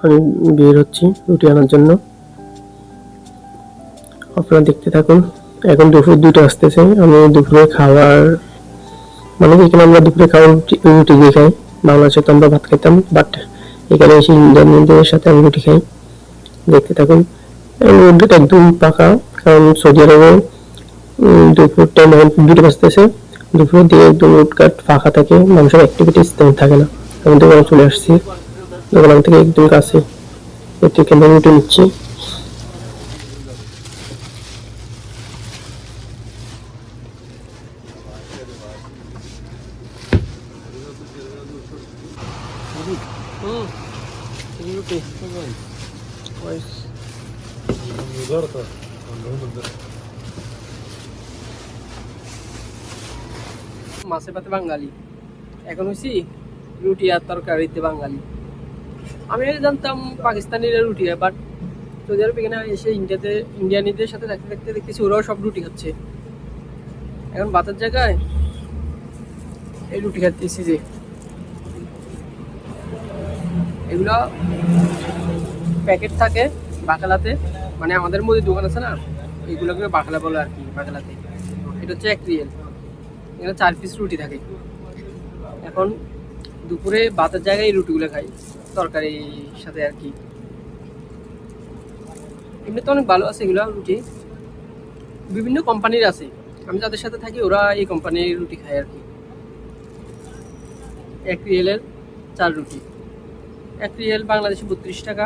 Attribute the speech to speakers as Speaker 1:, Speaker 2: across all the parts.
Speaker 1: আমি বের হচ্ছি রুটি আনার জন্য, আপনারা দেখতে থাকুন। এখন দুপুর 2টা আসতেছে, আমি দুপুরে খাবার মানে এখানে আমরা দুপুরে খাবার রুটি দিয়ে খাই। বাংলাদেশে তো আমরা ভাত খাইতাম, বাট এখানে এসে ইন্ডিয়ানদের সাথে আমি রুটি খাই। দেখতে থাকুন। রুটিটা একদম পাকা, কারণ সৌদি আরবে দুপুর টাইম এখন 2টা বাজতেছে, দুপুরের দিকে একদম রুটঘাট ফাঁকা থাকে, মানুষের অ্যাক্টিভিটিস তেমন থাকে না। আমি দোকানে চলে আসছি, দোকান থেকে একদম কাছে, একটু এখানে রুটি নিচ্ছি। মাছে ভাতে বাঙালি, এখন হয়েছি রুটি আর তরকারিতে বাঙালি। আমি জানতাম পাকিস্তানিরা রুটি হয়, বাট সৌদি আরব এখানে এসে ইন্ডিয়ানিদের সাথে থাকতে থাকতে দেখতেছি ওরাও সব রুটি খাচ্ছে। এখন ভাতের জায়গায় এই রুটি খাচ্ছি। যে এগুলা প্যাকেট থাকে বাকালাতে, মানে আমাদের মধ্যে দোকান আছে না, এইগুলোকে বাকালা বলে আর কি। বাকালাতে এটা হচ্ছে 1 রিয়েল, এখানে 4 পিস রুটি থাকে। এখন দুপুরে ভাতের জায়গায় এই রুটিগুলো খাই তরকারির সাথে আর কি। এমনিতে অনেক ভালো আছে এগুলো রুটি, বিভিন্ন কোম্পানির আছে। আমি যাদের সাথে থাকি ওরা এই কোম্পানির রুটি খায় আর কি। 1 রিয়েলের 4 রুটি। 1 রিয়েল বাংলাদেশে 32 টাকা,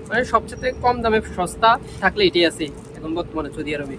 Speaker 1: মানে সবচেয়ে কম দামে সস্তা থাকলে এটাই আছে এখন বর্তমানে সৌদি আরবে।